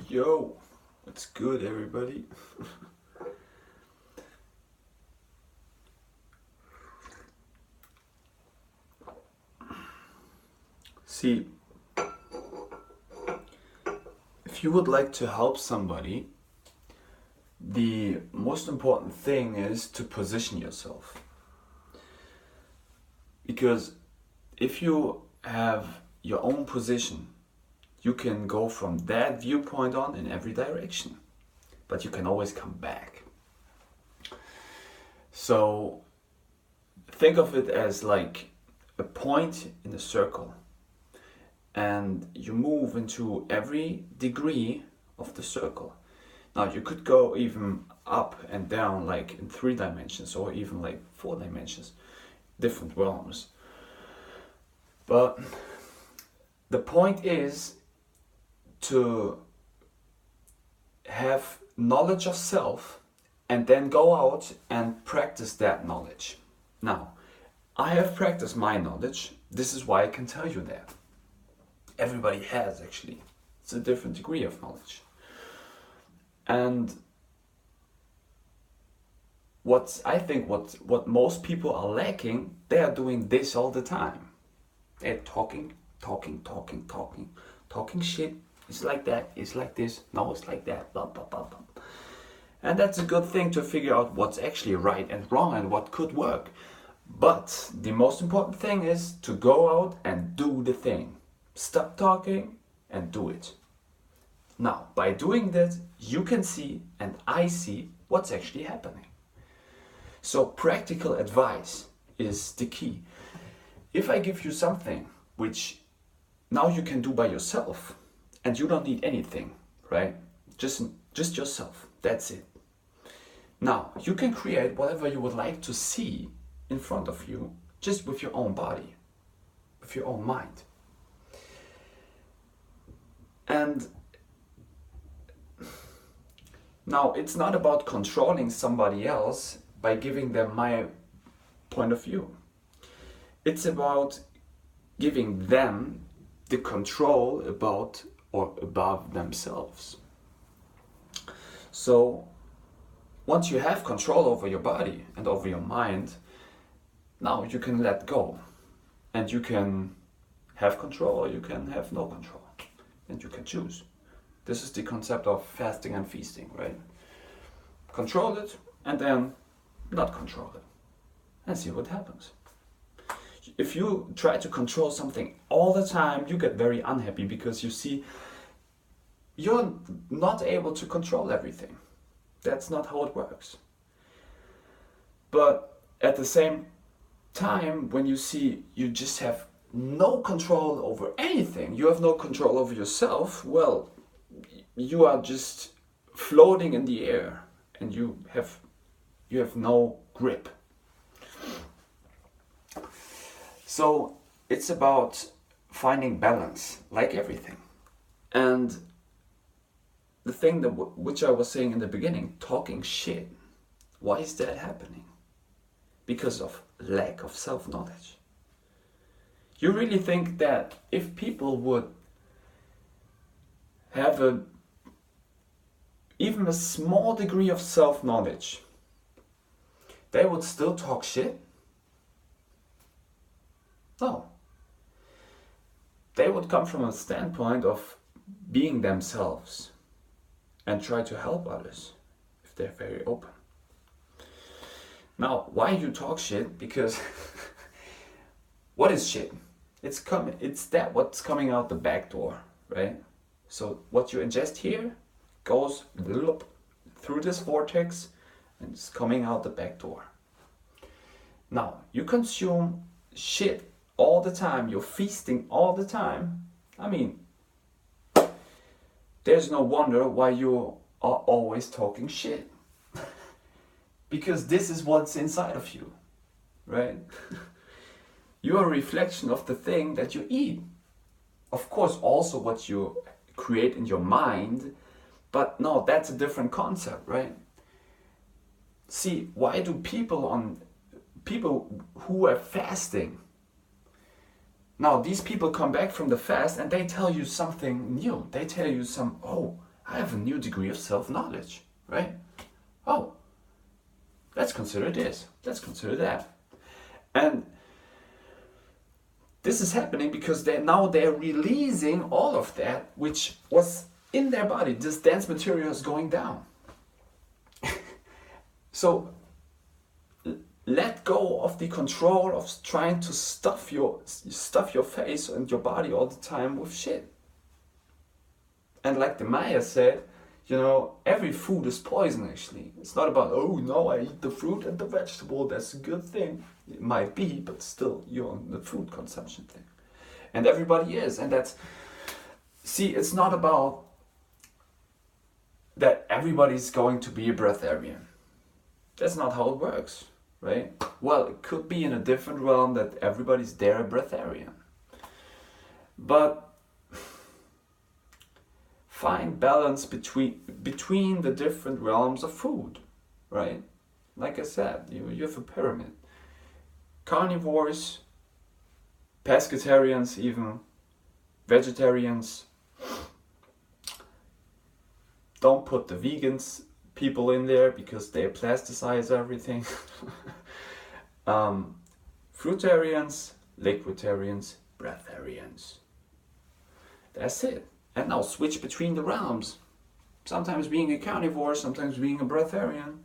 Yo, what's good, everybody? See, if you would like to help somebody, the most important thing is to position yourself. Because if you have your own position, you can go from that viewpoint on in every direction, but you can always come back. So think of it as like a point in a circle, and you move into every degree of the circle. Now you could go even up and down, like in 3 dimensions, or even like 4 dimensions, different realms. But the point is to have knowledge of self and then go out and practice that knowledge. Now, I have practiced my knowledge. This is why I can tell you that. Everybody has, actually. It's a different degree of knowledge. And I think what most people are lacking, they are doing this all the time. They're talking shit. It's like that, it's like this, no, it's like that, blah, blah, blah, blah. And that's a good thing to figure out what's actually right and wrong and what could work. But the most important thing is to go out and do the thing. Stop talking and do it. Now, by doing that, you can see and I see what's actually happening. So practical advice is the key. If I give you something which now you can do by yourself, and you don't need anything, right? Just yourself, that's it. Now, you can create whatever you would like to see in front of you, just with your own body, with your own mind. And now, it's not about controlling somebody else by giving them my point of view. It's about giving them the control about or above themselves. So once you have control over your body and over your mind, now you can let go, and you can have control or you can have no control, and you can choose. This is the concept of fasting and feasting, right? Control it and then not control it and see what happens. If you try to control something all the time, you get very unhappy because you see you're not able to control everything. That's not how it works. But at the same time, when you see you just have no control over anything, you have no control over yourself, well, you are just floating in the air and you have no grip. So it's about finding balance, like everything. And the thing which I was saying in the beginning, talking shit, why is that happening? Because of lack of self-knowledge. You really think that if people would have even a small degree of self-knowledge, they would still talk shit? No. They would come from a standpoint of being themselves and try to help others if they're very open. Now, why you talk shit? Because what is shit? It's what's coming out the back door, right? So what you ingest here goes through this vortex and it's coming out the back door. Now, you consume shit all the time, you're feasting all the time. I mean, there's no wonder why you are always talking shit. Because this is what's inside of you, right? You're a reflection of the thing that you eat. Of course, also what you create in your mind, but no, that's a different concept, right? See, why do people who are fasting, now these people come back from the fast and they tell you something new. They tell you I have a new degree of self-knowledge, right? Oh, let's consider this, let's consider that. And this is happening because they're releasing all of that which was in their body. This dense material is going down. So let go of the control of trying to stuff your face and your body all the time with shit. And like the Maya said, you know, every food is poison actually. It's not about, oh no, I eat the fruit and the vegetable, that's a good thing. It might be, but still you're on the food consumption thing. And everybody is, and that's, see, it's not about that everybody's going to be a breatharian. That's not how it works, right? Well, it could be in a different realm that everybody's there a breatharian. But find balance between the different realms of food, right? Like I said, you have a pyramid. Carnivores, pescatarians even, vegetarians. Don't put the vegans people in there because they plasticize everything. Frutarians, liquidarians, breatharians. That's it. And now switch between the realms. Sometimes being a carnivore, sometimes being a breatharian.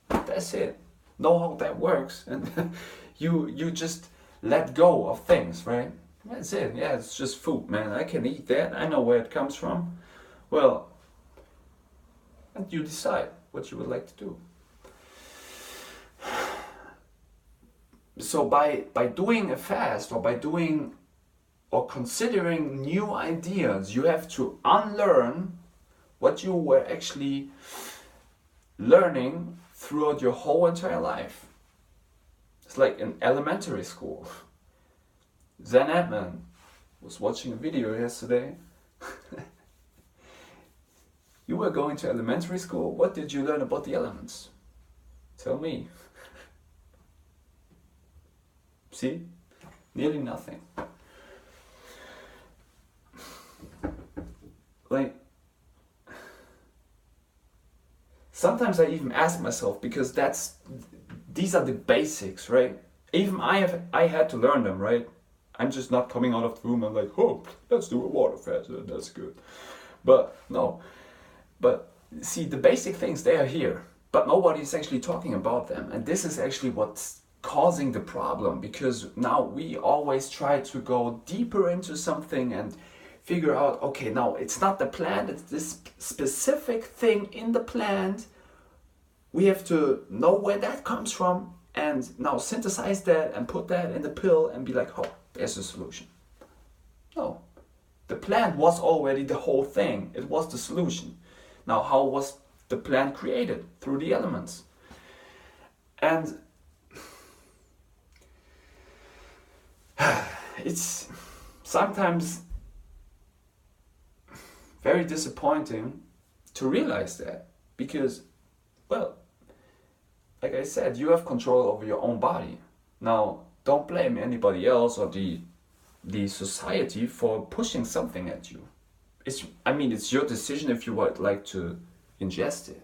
That's it. Know how that works, and you just let go of things, right? That's it. Yeah, it's just food, man. I can eat that. I know where it comes from. Well, and you decide what you would like to do. So by doing a fast or considering new ideas, you have to unlearn what you were actually learning throughout your whole entire life. It's like in elementary school. Zen Atman was watching a video yesterday. You were going to elementary school. What did you learn about the elements? Tell me. See? Nearly nothing. Like, sometimes I even ask myself, because these are the basics, right? Even I had to learn them, right? I'm just not coming out of the room and like, oh, let's do a water fast, that's good. But no. But see, the basic things, they are here, but nobody's actually talking about them. And this is actually what's causing the problem, because now we always try to go deeper into something and figure out, okay, now it's not the plant, it's this specific thing in the plant. We have to know where that comes from and now synthesize that and put that in the pill and be like, oh, there's a solution. No, the plant was already the whole thing. It was the solution. Now, how was the plant created? Through the elements. And it's sometimes very disappointing to realize that, because, well, like I said, you have control over your own body. Now, don't blame anybody else or the society for pushing something at you. It's your decision if you would like to ingest it.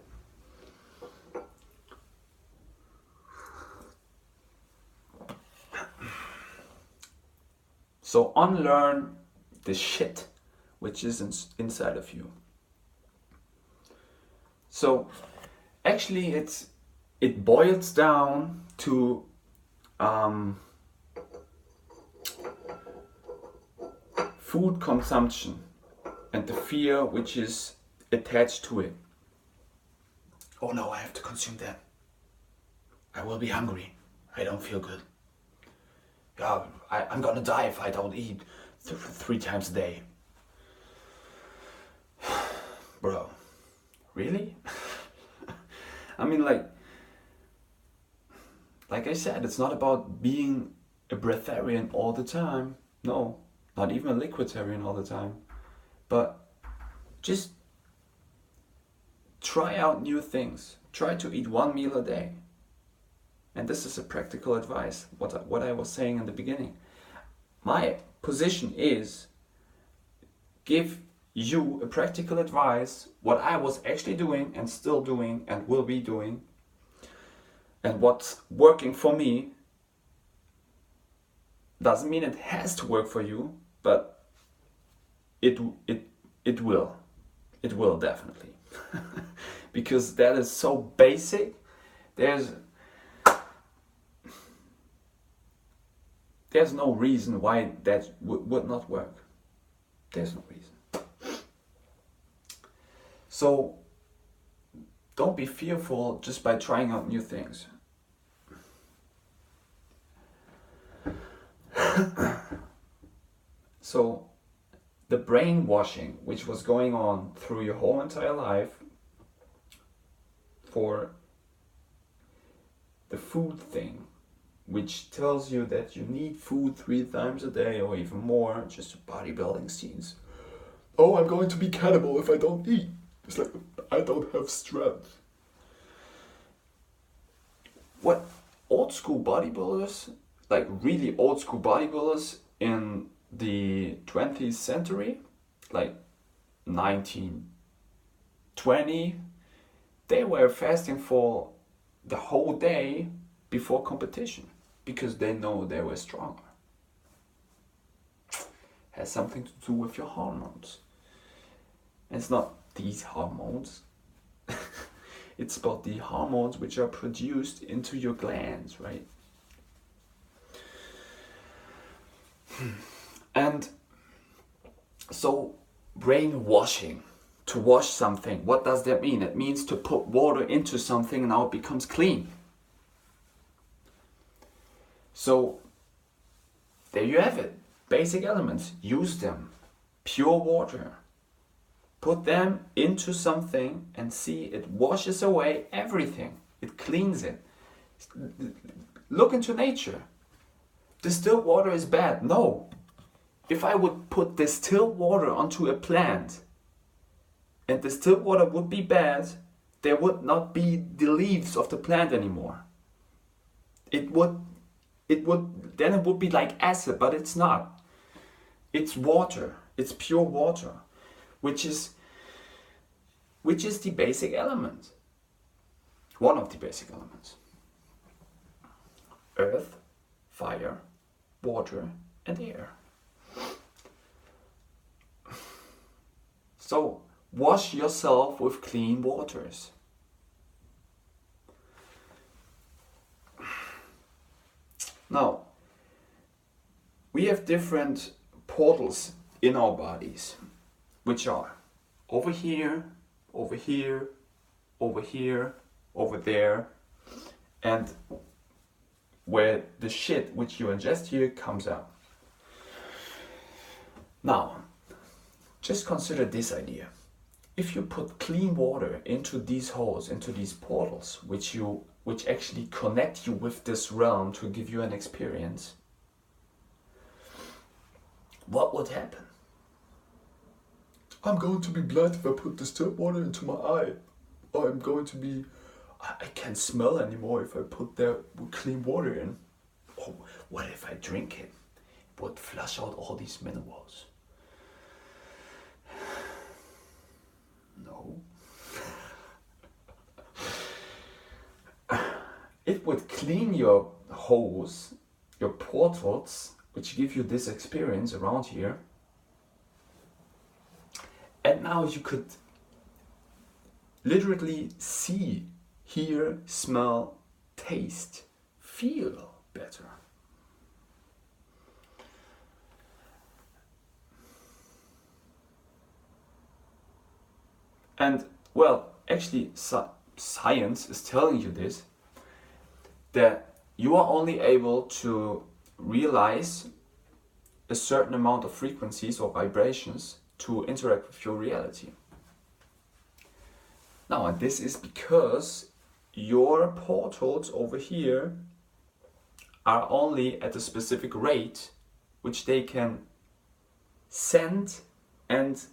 So unlearn the shit which is inside of you. So actually it boils down to food consumption and the fear which is attached to it. Oh no, I have to consume that. I will be hungry. I don't feel good. Yeah, I'm gonna die if I don't eat 3 times a day. Bro, really? I mean, like I said, it's not about being a breatharian all the time. No, not even a liquidarian all the time. But just try out new things. Try to eat 1 meal a day. And this is a practical advice, what I was saying in the beginning. My position is, give you a practical advice, what I was actually doing and still doing and will be doing, and what's working for me. Doesn't mean it has to work for you, but it will. It will definitely. Because that is so basic. There's no reason why that would not work. There's no reason. So don't be fearful just by trying out new things. So the brainwashing which was going on through your whole entire life for the food thing, which tells you that you need food 3 times a day or even more, just bodybuilding scenes. Oh, I'm going to be cannibal if I don't eat. It's like, I don't have strength. What old school bodybuilders, like really old school bodybuilders in the 20th century, like 1920, they were fasting for the whole day before competition because they know they were stronger. Has something to do with your hormones. And it's not these hormones. It's about the hormones which are produced into your glands, right? And so brainwashing, to wash something, what does that mean? It means to put water into something and now it becomes clean. So there you have it. Basic elements, use them. Pure water. Put them into something and see it washes away everything. It cleans it. Look into nature. Distilled water is bad. No. If I would put distilled water onto a plant and distilled water would be bad, there would not be the leaves of the plant anymore. It would be like acid, but it's not. It's water. It's pure water, which is the basic element. One of the basic elements. Earth, fire, water, and air. So wash yourself with clean waters. Now, we have different portals in our bodies, which are over here, over here, over here, over there, and where the shit which you ingest here comes out. Now, just consider this idea. If you put clean water into these holes, into these portals, which actually connect you with this realm to give you an experience, what would happen? I'm going to be blind if I put distilled water into my eye. Or I can't smell anymore if I put that clean water in. Oh, what if I drink it? It would flush out all these minerals. No. It would clean your holes, your portals, which give you this experience around here. And now you could literally see, hear, smell, taste, feel better. And well, actually science is telling you this, that you are only able to realize a certain amount of frequencies or vibrations to interact with your reality. Now, and this is because your portals over here are only at a specific rate which they can send and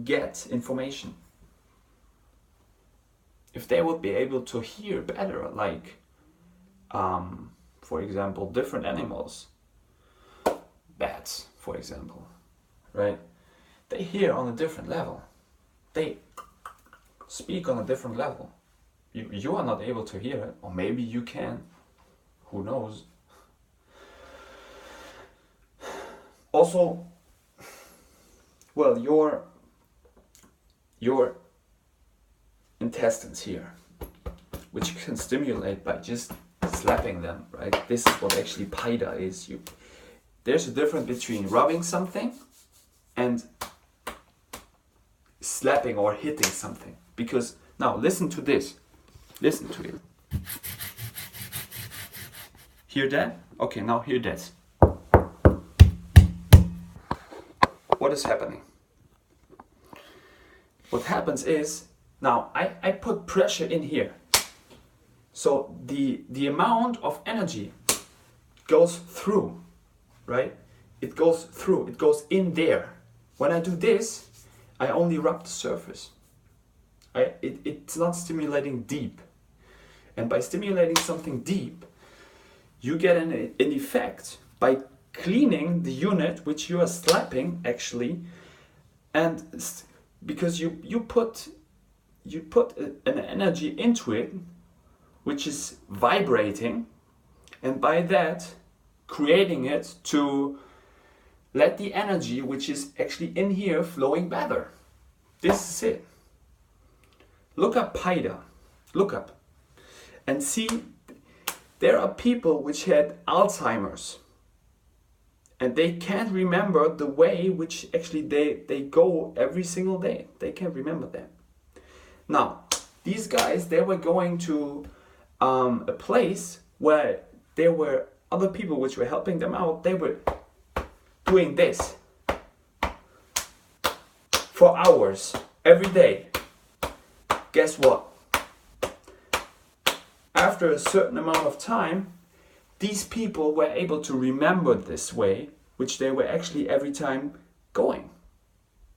get information. If they would be able to hear better, like for example, different animals, bats, for example, right? they hear on a different level. They speak on a different level. You are not able to hear it, or maybe you can. Who knows? Also, well, your intestines here, which you can stimulate by just slapping them, right? This is what actually Paida is. There's a difference between rubbing something and slapping or hitting something. Because now listen to this. Listen to it. Hear that? Okay, now hear this. What is happening? What happens is, now I put pressure in here. So the amount of energy goes through, right? It goes through, it goes in there. When I do this, I only rub the surface. It's not stimulating deep. And by stimulating something deep, you get an effect by cleaning the unit which you are slapping actually, and because you put an energy into it which is vibrating, and by that creating it to let the energy which is actually in here flowing better. This is it. Look up Paida. Look up and see, there are people which had Alzheimer's and they can't remember the way which actually they go every single day. They can't remember that. Now, these guys, they were going to a place where there were other people which were helping them out. They were doing this for hours every day. Guess what? After a certain amount of time, these people were able to remember this way, which they were actually every time going.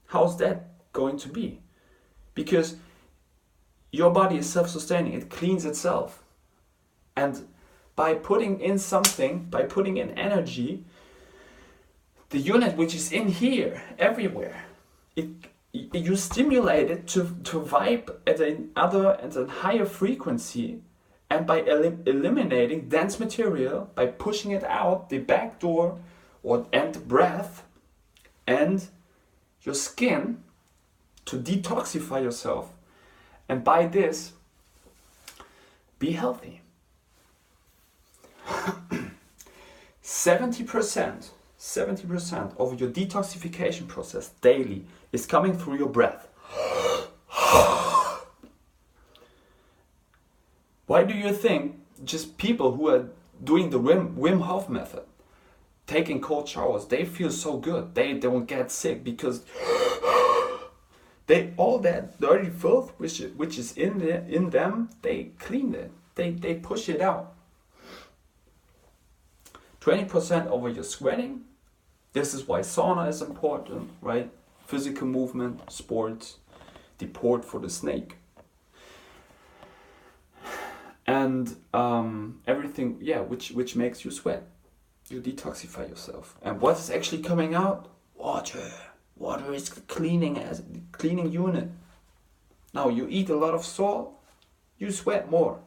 How's that going to be? Because your body is self-sustaining, it cleans itself. And by putting in something, by putting in energy, the unit which is in here, everywhere, you stimulate it to vibe at a higher frequency, and by eliminating dense material, by pushing it out the back door and the breath and your skin to detoxify yourself, and by this be healthy. 70% of your detoxification process daily is coming through your breath. Why do you think just people who are doing the Wim Hof method, taking cold showers, they feel so good, they don't get sick? Because they, all that dirty filth which is in them, they clean it, they push it out. 20% over your sweating. This is why sauna is important, right? Physical movement, sports, the port for the snake. And everything, yeah, which makes you sweat. You detoxify yourself. And what is actually coming out? Water. Water is cleaning unit. Now you eat a lot of salt, you sweat more.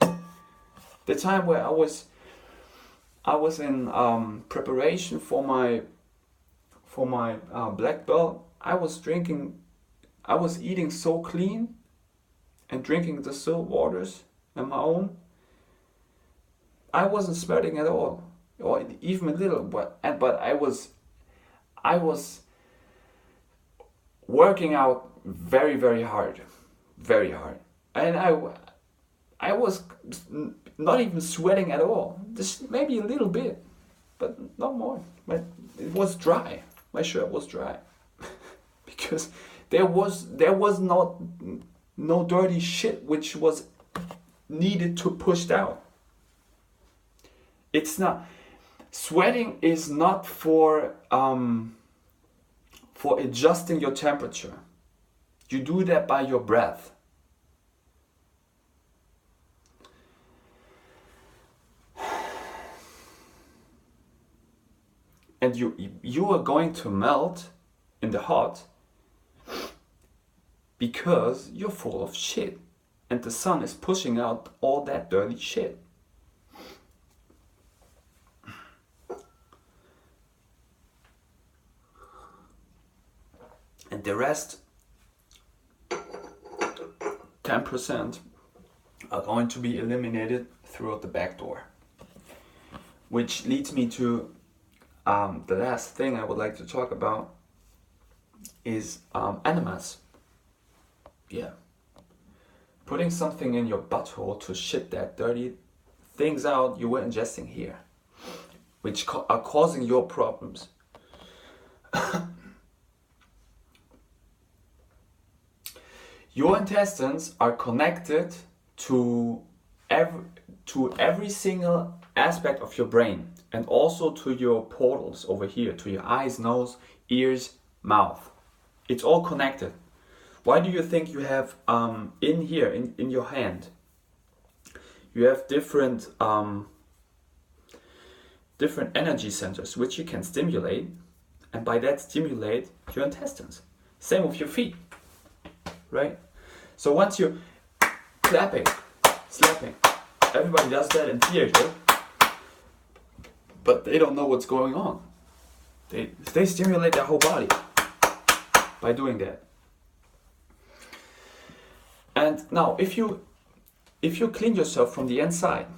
The time where I was in preparation for my black belt, I was eating so clean and drinking the salt waters on my own. I wasn't sweating at all, or even a little, but I was working out very, very hard, and I was not even sweating at all. Just maybe a little bit, but not more. But it was dry. My shirt was dry because there was no dirty shit which was needed to push out. It's not, sweating is not for adjusting your temperature. You do that by your breath. And you are going to melt in the hot because you're full of shit and the sun is pushing out all that dirty shit. And the rest, 10%, are going to be eliminated throughout the back door. Which leads me to the last thing I would like to talk about is enemas. Yeah. Putting something in your butthole to shit that dirty things out you were ingesting here, which are causing your problems. Your intestines are connected to every single aspect of your brain, and also to your portals over here, to your eyes, nose, ears, mouth. It's all connected. Why do you think you have in here, in your hand, you have different energy centers which you can stimulate, and by that stimulate your intestines. Same with your feet, right? So once you're clapping, slapping, everybody does that in theater, but they don't know what's going on. They stimulate their whole body by doing that. And now, if you clean yourself from the inside,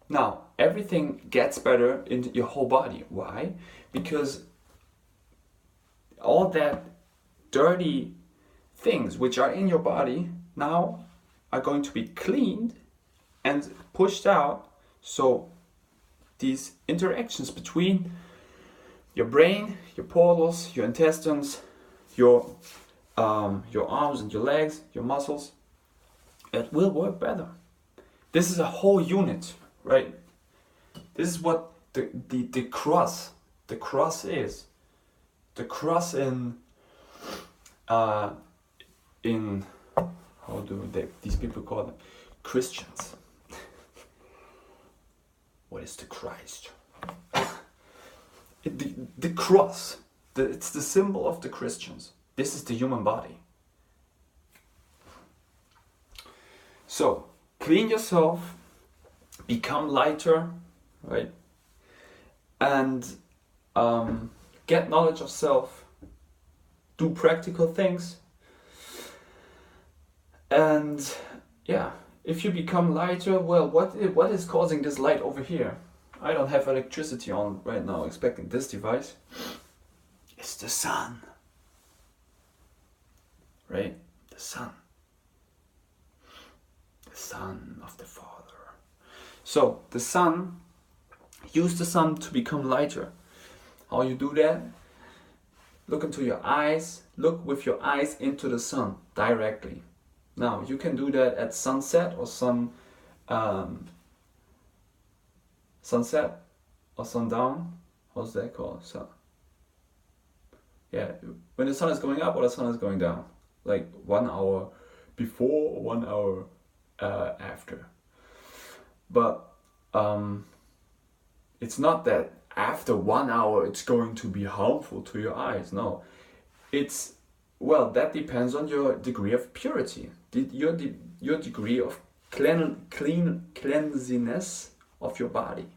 now everything gets better in your whole body. Why? Because all that dirty things which are in your body now are going to be cleaned and pushed out. So these interactions between your brain, your portals, your intestines, your arms and your legs, your muscles, it will work better. This is a whole unit, right? This is what the cross is. The cross in how do these people call them? Christians. What is the Christ? The cross. It's the symbol of the Christians. This is the human body. So, clean yourself, become lighter, right? And get knowledge of self, do practical things. And yeah, if you become lighter, well, what is causing this light over here? I don't have electricity on right now, expecting this device. It's the sun. Right? The sun. The Son of the Father. So, the sun, use the sun to become lighter. How you do that? Look into your eyes. Look with your eyes into the sun directly. Now, you can do that at sunset or sunset or sundown. How's that called? So, yeah, when the sun is going up or the sun is going down. Like 1 hour before or 1 hour after. But it's not that after 1 hour it's going to be harmful to your eyes. No, it's, well, that depends on your degree of purity, your degree of cleanliness of your body.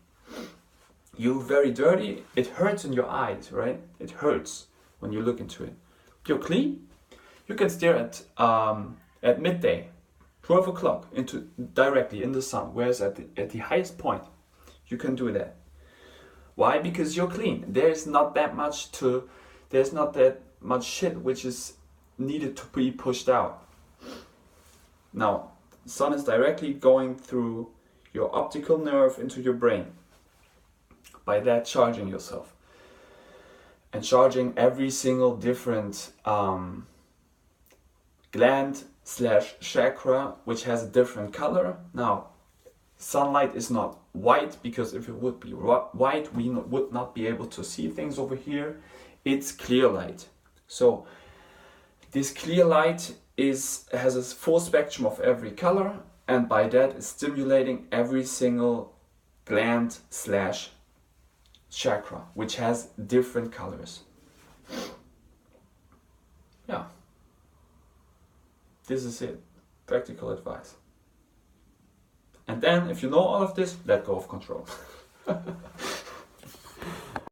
You're very dirty, it hurts in your eyes, right? It hurts when you look into it. You're clean, you can stare at midday, 12 o'clock, into directly in the sun, whereas at the highest point, you can do that. Why? Because you're clean. There's not that much shit which is needed to be pushed out. Now, the sun is directly going through your optical nerve into your brain. By that, charging yourself. And charging every single different gland/chakra, which has a different color. Now, sunlight is not white, because if it would be white, we would not be able to see things over here. It's clear light. So this clear light has a full spectrum of every color, and by that is stimulating every single gland/chakra, which has different colors. This is it. Practical advice. And then, if you know all of this, let go of control.